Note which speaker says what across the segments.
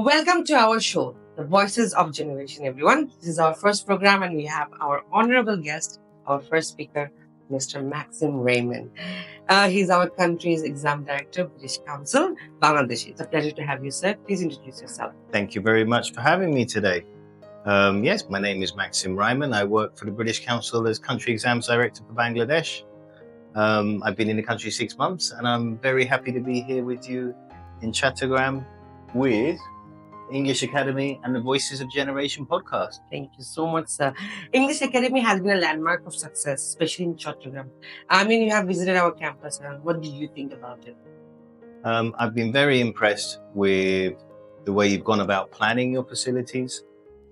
Speaker 1: Welcome to our show, The Voices of Generation, everyone. This is our first program, and we have our honorable guest, our first speaker, Mr. Maxim Raimann. He's our country's exam director, British Council, Bangladesh. It's a pleasure to have you, sir. Please introduce yourself.
Speaker 2: Thank you very much for having me today. Yes, my name is Maxim Raimann. I work for the British Council as Country Exams Director for Bangladesh. I've been in the country 6 months, and I'm very happy to be here with you in Chattogram with English Academy and the Voices of Generation podcast.
Speaker 1: Thank you so much, sir. English Academy has been a landmark of success, especially in Chattogram. I mean, you have visited our campus, and what did you think about it?
Speaker 2: I've been very impressed with the way you've gone about planning your facilities,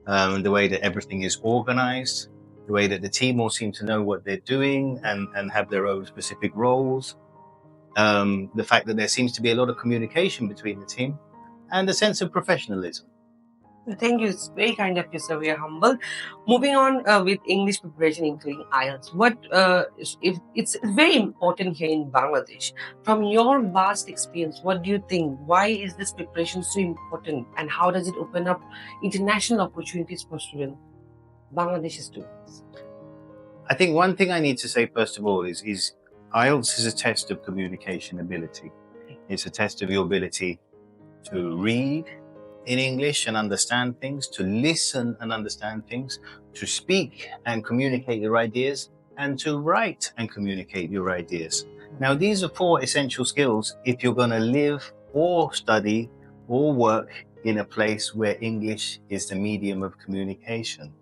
Speaker 2: the way that everything is organized, the way that the team all seem to know what they're doing and have their own specific roles. The fact that there seems to be a lot of communication between the team and a sense of professionalism.
Speaker 1: Thank you. It's very kind of you, sir. We are humble. Moving on with English preparation, including IELTS. It's very important here in Bangladesh. From your vast experience, what do you think? Why is this preparation so important, and how does it open up international opportunities for students, Bangladeshi students?
Speaker 2: I think one thing I need to say first of all is IELTS is a test of communication ability. It's a test of your ability to read in English and understand things, to listen and understand things, to speak and communicate your ideas, and to write and communicate your ideas. Now, these are 4 essential skills if you're going to live or study or work in a place where English is the medium of communication.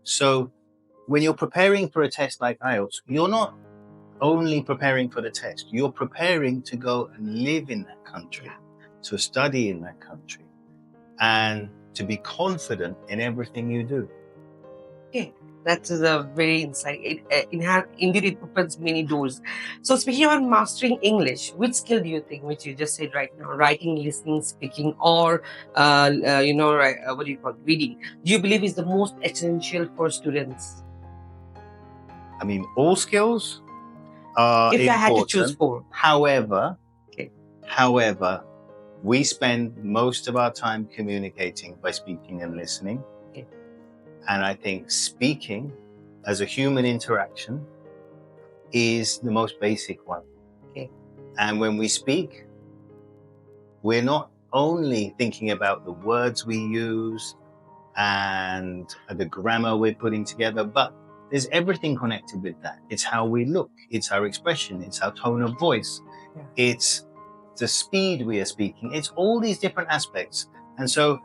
Speaker 2: So when you're preparing for a test like IELTS, you're not only preparing for the test, you're preparing to go and live in that country, to study in that country, and to be confident in everything you do.
Speaker 1: Okay, that is a very insight. Indeed, it opens many doors. So, speaking about mastering English, which skill do you think, which you just said right now, writing, listening, speaking, or what do you call it, reading? Do you believe is the most essential for students?
Speaker 2: I mean, all skills are
Speaker 1: if
Speaker 2: important.
Speaker 1: I had to choose 4.
Speaker 2: However, we spend most of our time communicating by speaking and listening.
Speaker 1: Okay.
Speaker 2: And I think speaking as a human interaction is the most basic one.
Speaker 1: Okay.
Speaker 2: And when we speak, we're not only thinking about the words we use and the grammar we're putting together, but there's everything connected with that. It's how we look, it's our expression, it's our tone of voice, it's the speed we are speaking, it's all these different aspects. And so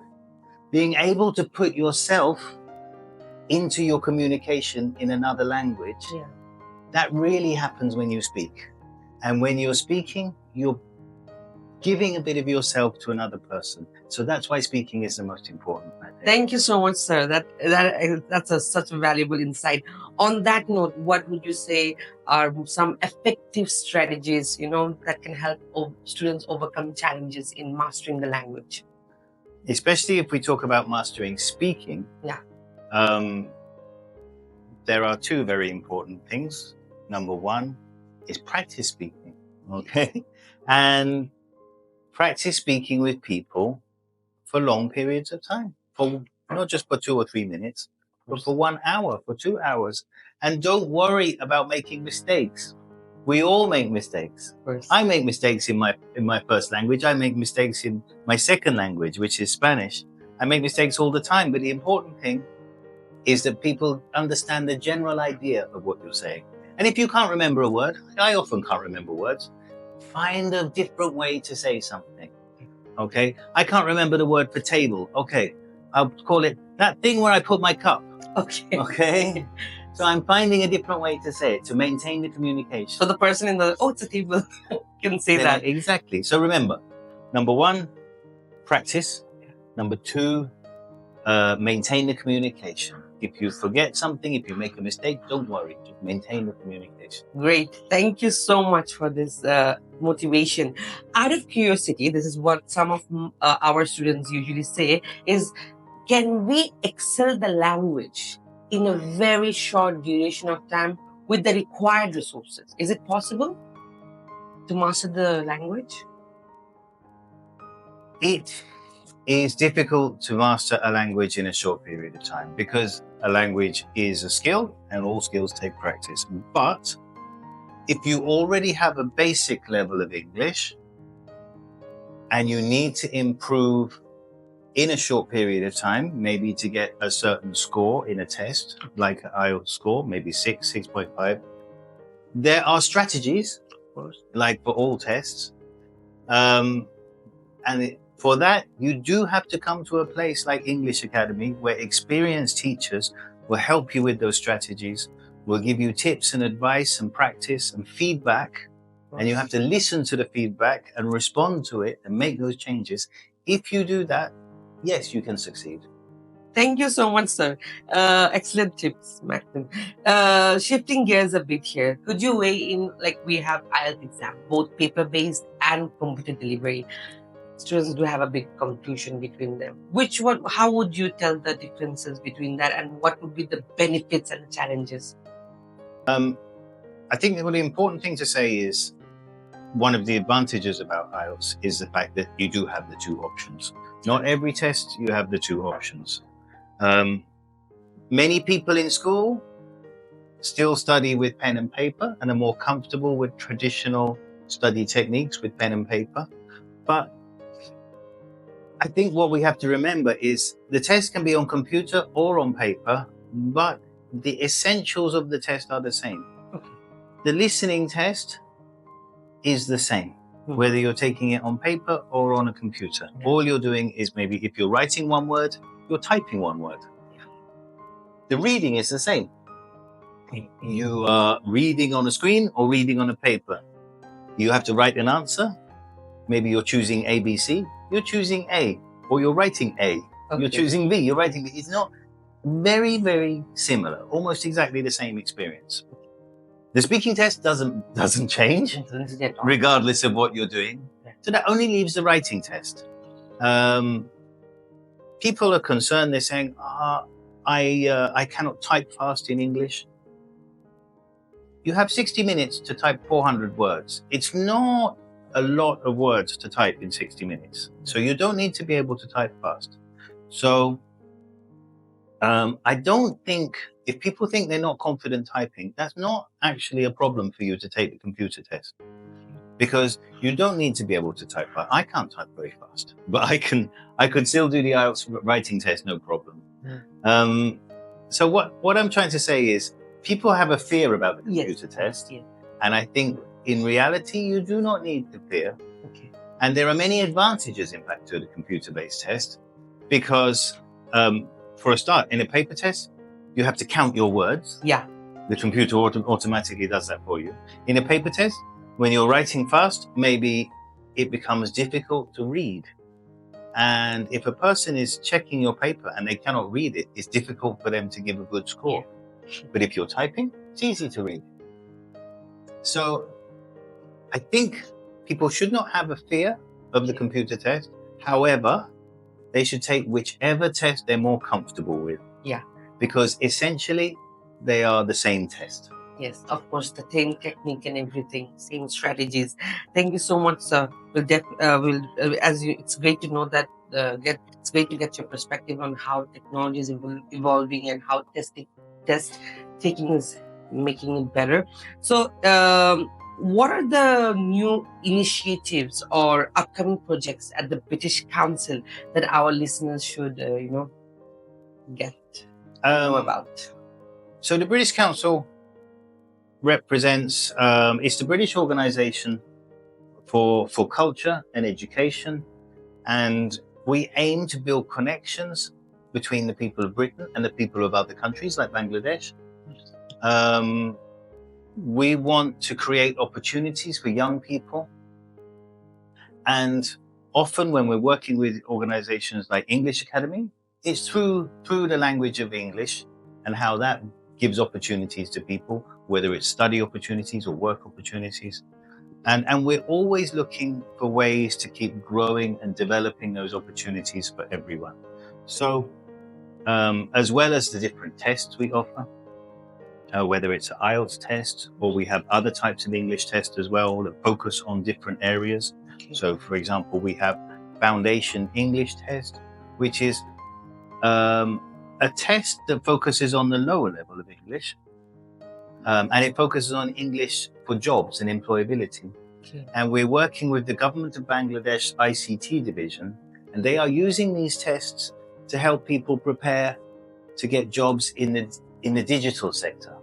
Speaker 2: being able to put yourself into your communication in another language, that really happens when you speak. And when you're speaking, you're giving a bit of yourself to another person. So that's why speaking is the most important, I think.
Speaker 1: Thank you so much, sir. That's such a valuable insight. On that note, what would you say are some effective strategies, that can help students overcome challenges in mastering the language?
Speaker 2: Especially if we talk about mastering speaking. There are 2 very important things. Number 1 is practice speaking. Okay. And practice speaking with people for long periods of time, for not just for 2 or 3 minutes, but for 1 hour, for 2 hours. And don't worry about making mistakes. We all make mistakes. I make mistakes in my first language. I make mistakes in my second language, which is Spanish. I make mistakes all the time. But the important thing is that people understand the general idea of what you're saying. And if you can't remember a word, I often can't remember words, find a different way to say something. Okay? I can't remember the word for table. Okay. I'll call it that thing where I put my cup. Okay? So I'm finding a different way to say it to maintain the communication.
Speaker 1: So the person it's a table can say that.
Speaker 2: Exactly. So remember, number 1, practice. Number 2, maintain the communication. If you forget something, if you make a mistake, don't worry. Just maintain the communication.
Speaker 1: Great. Thank you so much for this motivation. Out of curiosity, this is what some of our students usually say is, can we excel the language in a very short duration of time with the required resources? Is it possible to master the language?
Speaker 2: It it's difficult to master a language in a short period of time because a language is a skill and all skills take practice. But if you already have a basic level of English and you need to improve in a short period of time, maybe to get a certain score in a test, like an IELTS score, maybe 6.5, there are strategies, of course, like for all tests. For that, you do have to come to a place like English Academy where experienced teachers will help you with those strategies, will give you tips and advice and practice and feedback. And you have to listen to the feedback and respond to it and make those changes. If you do that, yes, you can succeed.
Speaker 1: Thank you so much, sir. Excellent tips, Maxim. Shifting gears a bit here, could you weigh in, like we have IELTS exam, both paper-based and computer delivery. Students do have a big confusion between them. Which one, how would you tell the differences between that and what would be the benefits and the challenges?
Speaker 2: I think the really important thing to say is one of the advantages about IELTS is the fact that you do have the two options. Not every test you have the two options. Many people in school still study with pen and paper and are more comfortable with traditional study techniques with pen and paper. But I think what we have to remember is the test can be on computer or on paper, but the essentials of the test are the same.
Speaker 1: Okay.
Speaker 2: The listening test is the same, whether you're taking it on paper or on a computer. Yeah. All you're doing is maybe if you're writing one word, you're typing one word. Yeah. The reading is the same. You are reading on a screen or reading on a paper. You have to write an answer. Maybe you're choosing A, B, C. You're choosing A, or you're writing A. Okay. You're choosing B, you're writing B. It's not very, very similar, almost exactly the same experience. The speaking test doesn't change, regardless of what you're doing. So that only leaves the writing test. People are concerned. They're saying, I cannot type fast in English. You have 60 minutes to type 400 words. It's not a lot of words to type in 60 minutes. So you don't need to be able to type fast. So I don't think, if people think they're not confident typing, that's not actually a problem for you to take the computer test. Because you don't need to be able to type fast. I can't type very fast, but I could still do the IELTS writing test, no problem. So what I'm trying to say is, people have a fear about the computer test. Yes. And I think in reality, you do not need to fear. Okay. And there are many advantages, in fact, to the computer-based test, because for a start, in a paper test, you have to count your words. Yeah. The computer automatically does that for you. In a paper test, when you're writing fast, maybe it becomes difficult to read. And if a person is checking your paper and they cannot read it, it's difficult for them to give a good score. Yeah. But if you're typing, it's easy to read. So I think people should not have a fear of the computer test. However, they should take whichever test they're more comfortable with. Yeah. Because essentially, they are the same test. Yes, of course, the same technique and everything, same strategies. Thank you so much, sir. It's great to know that. It's great to get your perspective on how technology is evolving and how test taking is making it better. So, what are the new initiatives or upcoming projects at the British Council that our listeners should, get know about? So the British Council represents, it's the British organisation for culture and education, and we aim to build connections between the people of Britain and the people of other countries like Bangladesh. We want to create opportunities for young people. And often when we're working with organizations like English Academy, it's through the language of English and how that gives opportunities to people, whether it's study opportunities or work opportunities. And we're always looking for ways to keep growing and developing those opportunities for everyone. So as well as the different tests we offer, whether it's an IELTS test or we have other types of English tests as well that focus on different areas. Okay. So, for example, we have foundation English test, which is a test that focuses on the lower level of English, and it focuses on English for jobs and employability.
Speaker 1: Okay.
Speaker 2: And we're working with the government of Bangladesh ICT division, and they are using these tests to help people prepare to get jobs in the digital sector.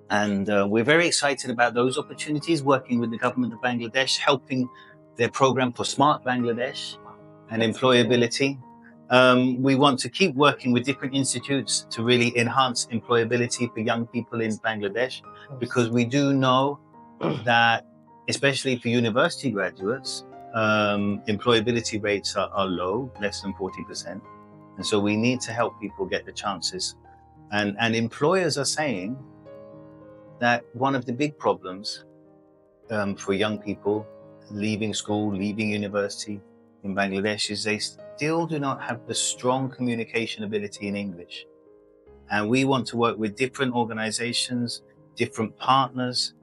Speaker 2: And we're very excited about those opportunities, working with the government of Bangladesh, helping their program for Smart Bangladesh and employability. We want to keep working with different institutes to really enhance employability for young people in Bangladesh, because we do know that, especially for university graduates, employability rates are low, less than 40%. And so we need to help people get the chances. And employers are saying that one of the big problems for young people leaving school, leaving university in Bangladesh is they still do not have the strong communication ability in English. And we want to work with different organizations, different partners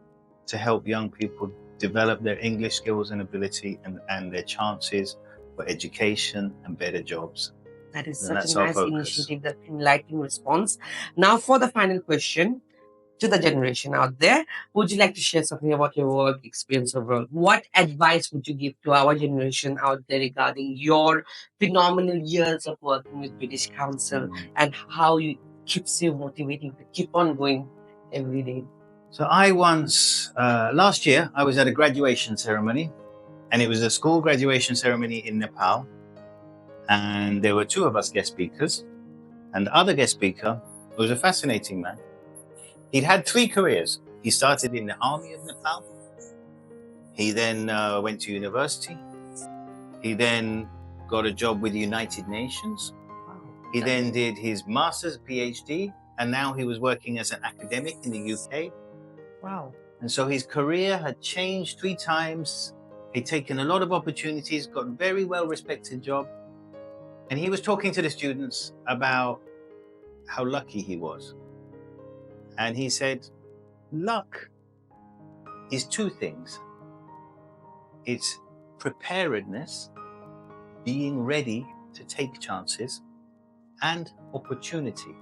Speaker 2: to help young people develop their English skills and ability and their chances for education and better jobs.
Speaker 1: That is
Speaker 2: And
Speaker 1: such a nice
Speaker 2: focus.
Speaker 1: initiative, that enlightening response. Now, for the final question to the generation out there, would you like to share something about your work experience overall? What advice would you give to our generation out there regarding your phenomenal years of working with British Council and how it keeps you motivating to keep on going every day?
Speaker 2: So I once, last year, I was at a graduation ceremony, and it was a school graduation ceremony in Nepal. And there were two of us guest speakers, and the other guest speaker was a fascinating man. He'd had 3 careers. He started in the army of Nepal. He then went to university. He then got a job with the United Nations. He then did his master's, PhD, and now he was working as an academic in the UK.
Speaker 1: Wow.
Speaker 2: And so his career had changed 3 times. He'd taken a lot of opportunities, got a very well-respected job. And he was talking to the students about how lucky he was. And he said, luck is 2 things. It's preparedness, being ready to take chances, and opportunity,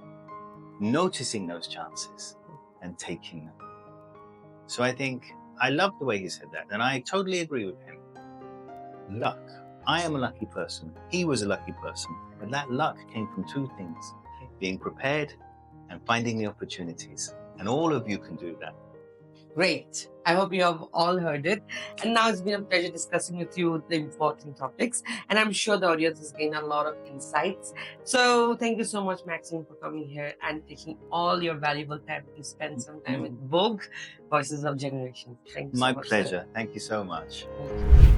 Speaker 2: noticing those chances and taking them. So I think I love the way he said that, and I totally agree with him. Luck. I am a lucky person. He was a lucky person. But that luck came from 2 things: being prepared and finding the opportunities. And all of you can do that.
Speaker 1: Great. I hope you have all heard it. And now it's been a pleasure discussing with you the important topics. And I'm sure the audience has gained a lot of insights. So thank you so much, Maxim, for coming here and taking all your valuable time to spend some time with VOG, Voices of Generation. Thank you so much.
Speaker 2: My pleasure. Thank you so much.
Speaker 1: Thank you.